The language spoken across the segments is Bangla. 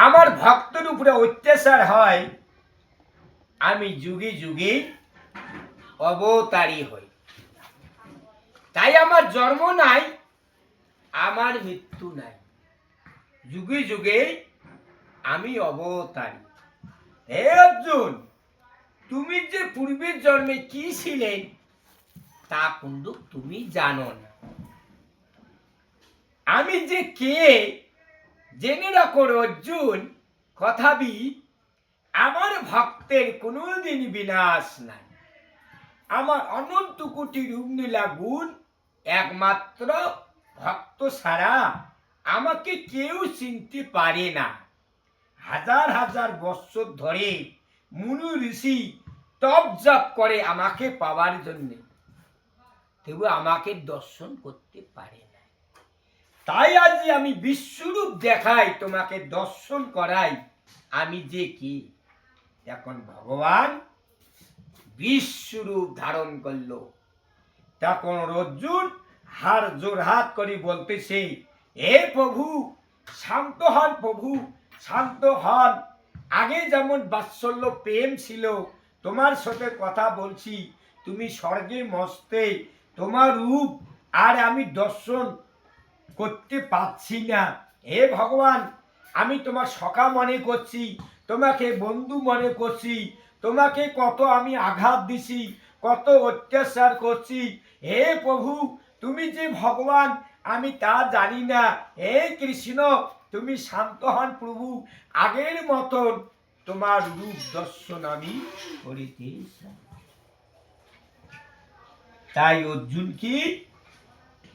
আমার ভক্তের উপরে অত্যাচার হয়, আমি যুগে যুগে অবতারী হই। তাই আমার জন্ম নাই, আমার মৃত্যু নাই, যুগে যুগে আমি অবতারী। হে অর্জুন, তুমি যে পূর্বের জন্মে কি ছিলেন তা কিন্তু তুমি জানো না। আমি যে কে জেনে রাখো অর্জুন, কথাবি আমার ভক্তের কোনোদিন বিনাশ নাই। আমার অনন্ত কোটি রূপলীলা গুণ একমাত্র ভক্ত ছাড়া আমাকে কেউ চিনতে পারে না। হাজার হাজার বৎসর ধরে মুনি ঋষি তপ জপ করে আমাকে পাওয়ার জন্য, তবু আমাকে দর্শন করতে পারে না। তাই আজ আমি বিশ্বরূপ দেখাই, তোমাকে দর্শন করাই। আমি যে কি, এখন ভগবান বিশ্বরূপ ধারণ করলো। তখন অর্জুন হার জোর হাত করে বলতেছে, হে প্রভু শান্ত হন, প্রভু শান্ত হন। আগে যেমন বাৎসল্য প্রেম ছিল, তোমার সাথে কথা বলছি, তুমি স্বর্গে মস্তে, তোমার রূপ আর আমি দর্শন করতে পারছি না। হে ভগবান, আমি তোমার সখা মনে করছি, তোমাকে বন্ধু মনে করছি, তোমাকে কত আমি আঘাত দিছি, কত অত্যাচার করছি। হে প্রভু, তুমি যে ভগবান আমি তা জানি না। হে কৃষ্ণ, তুমি শান্ত হন প্রভু, আগের মতন তোমার রূপ দর্শন আমি করিতে চাই। তাই অর্জুন কি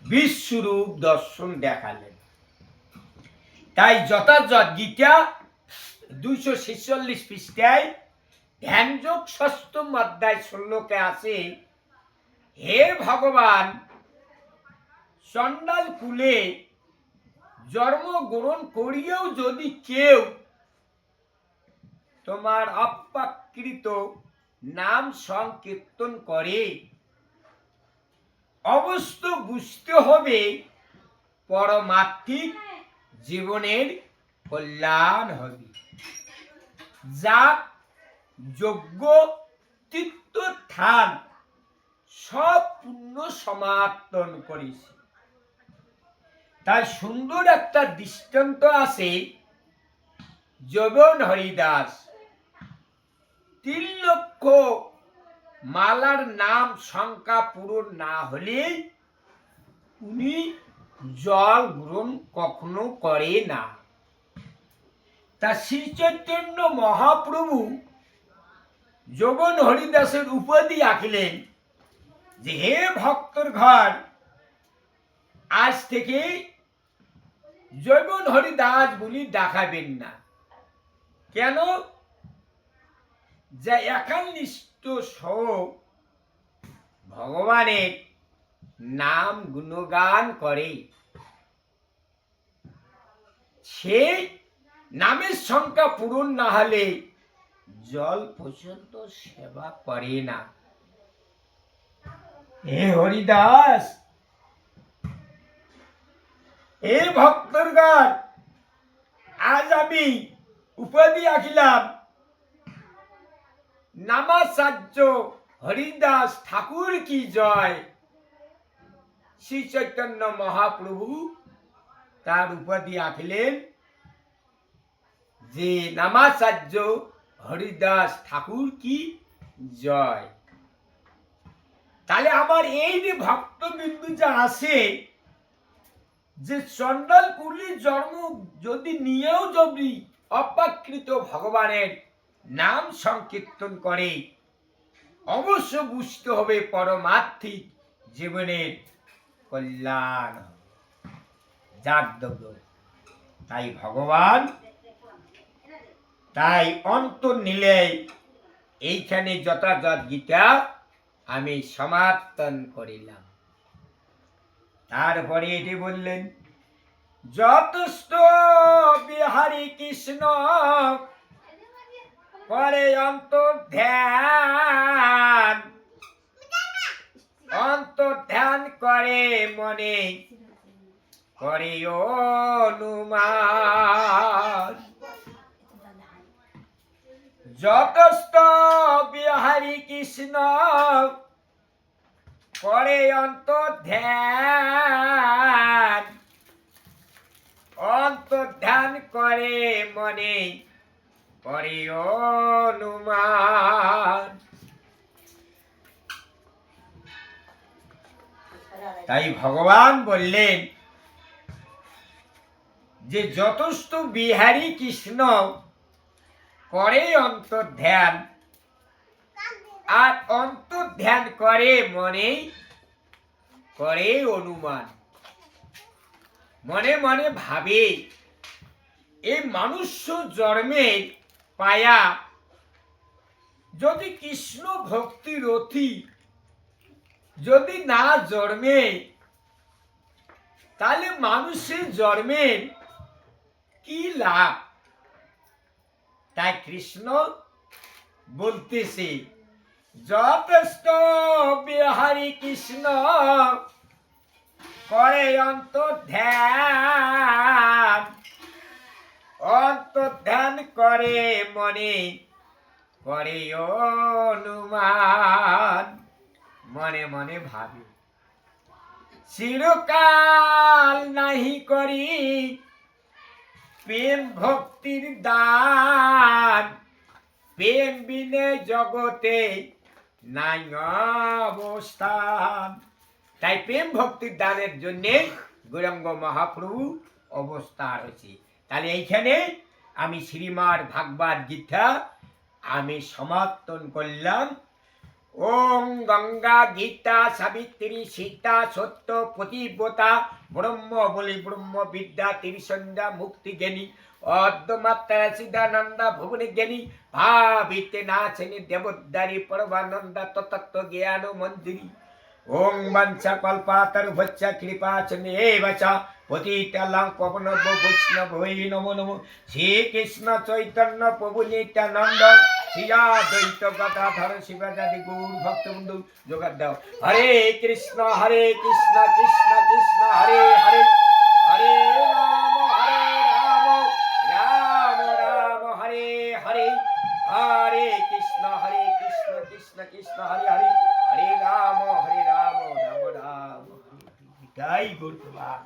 বিশ্বরূপ দর্শন দেখালেন। তাই যথাযথ গীতা 246 পৃষ্ঠায় ধ্যানযোগ ষষ্ঠম অধ্যায় শ্লোকে আছে, হে ভগবান, চণ্ডাল কুলে জন্মগ্রহণ করিয়েও যদি কেউ তোমার অপ্রাকৃত নাম সংকীর্তন করে, অবশ্য বুঝতে হবে পরমাত্মিক জীবনের কল্যাণ হবে। যা যোগ্য তীর্থস্থান সব পুণ্য সমার্পণ করেছে। তাই সুন্দর একটা দৃষ্টান্ত আছে, যবন হরিদাস 3 লক্ষ মালার নাম সংখ্যা পূরণ না হলে উনি জল গ্রহণ কখনো করে না। তা শ্রী চৈতন্য মহাপ্রভু যবন হরিদাসের উপাধি আঁকলেন যে, হে ভক্তর ঘর, আজ থেকে যবন হরিদাস বলি ডাকাবেন না। কেন? যে একানিষ্ঠ ভগবানের নাম গুণগান করে, সে নামের সংখ্যা পূরণ না হলে জল পর্যন্ত সেবা করে না। হে হরিদাস, হে ভক্তরগণ, আজ আমি উপাধি আঁকিলাম নামাচার্য হরিদাস ঠাকুর কি জয়। শ্রী চৈতন্য মহাপ্রভু তার উপাধি আঁকলেন যে নামাচার্য হরিদাস ঠাকুর কি জয়। তাহলে আমার এই যে ভক্তবিন্দু যা আছে, যে চণ্ডাল কুলি জন্ম যদি নিয়েও যদি অপ্রাকৃত ভগবানের নাম সংকীর্তন করে, অবশ্য বুঝতে হবে পরমাত্মিক জীবনের কল্যাণ জাগদগ্ধ। তাই ভগবান তাই অন্তর নিলে এইখানে যথাযথ গীতা আমি সমাপ্তন করিলাম। তারপরে এটি বললেন, যথেষ্ট বিহারী কৃষ্ণ করে অন্তর্ধ্যান, অন্তর্ধ্যান করে মনে করে অনুমান। যতস্থ বিহারী কৃষ্ণ করে অন্তর্ধ্যান করে মনে করে অনুমান। তাই ভগবান বললেন যে যতস্থ বিহারী কৃষ্ণ করে অন্তর্ধ্যান, আর অন্তর্ধ্যান করে মনে করে অনুমান। মনে মনে ভাবে এই মানুষ্য জন্মে পায়া যদি কৃষ্ণ ভক্তি রথি যদি না জন্মে, তাহলে মানুষের জন্মের কি লাভ? তাই কৃষ্ণ বলতেছে যথেষ্ট বিহারী কৃষ্ণ করে অন্তর্ধ্যান করে মনে করে অনুমান। মনে মনে ভাবে চিরকাল নাহি করি প্রেম ভক্তির দান, প্রেম বিনে জগতে নাই অবস্থান। তাই প্রেম ভক্তির দানের জন্য গৌরাঙ্গ মহাপ্রভু অবস্থান হয়েছে। তাহলে এইখানে আমি শ্রীমার ভাগবত গীতা আমি সমাপ্তন করলাম। ওম গঙ্গা গীতা সাবিত্রী সীতা সত্য পতিব্রতা ব্রহ্ম বলি ব্রহ্ম বিদ্যা ত্রিসন্ধ্যা মুক্তি জ্ঞানী অর্ধমাত্রা সিদ্ধানন্দা ভুবনী জ্ঞানী ভাবিতে নাচিনী দেবোদ্ধারী পরমানন্দা তত্ত্ব জ্ঞান মন্দিরী। ওম বংশ কল্পাতরুভ্যশ্চ কৃপা চন্দ্রেব চ পতিতানাং পাবনেভ্যো বৈষ্ণবেভ্যো নমো নমঃ। শ্রীকৃষ্ণ চৈতন্য প্রভু নিত্যানন্দ শ্রী অদ্বৈত গদাধর শিবাচার্য গৌর ভক্তবৃন্দ জোগাড় দাও। হরে কৃষ্ণ কৃষ্ণ কৃষ্ণ হরে হরে, হরে রাম রাম রাম হরে হরে, হরে কৃষ্ণ কৃষ্ণ কৃষ্ণ হরে হরে, হরে রাম রাম রাম হরে। জয় গুরু ভগবান।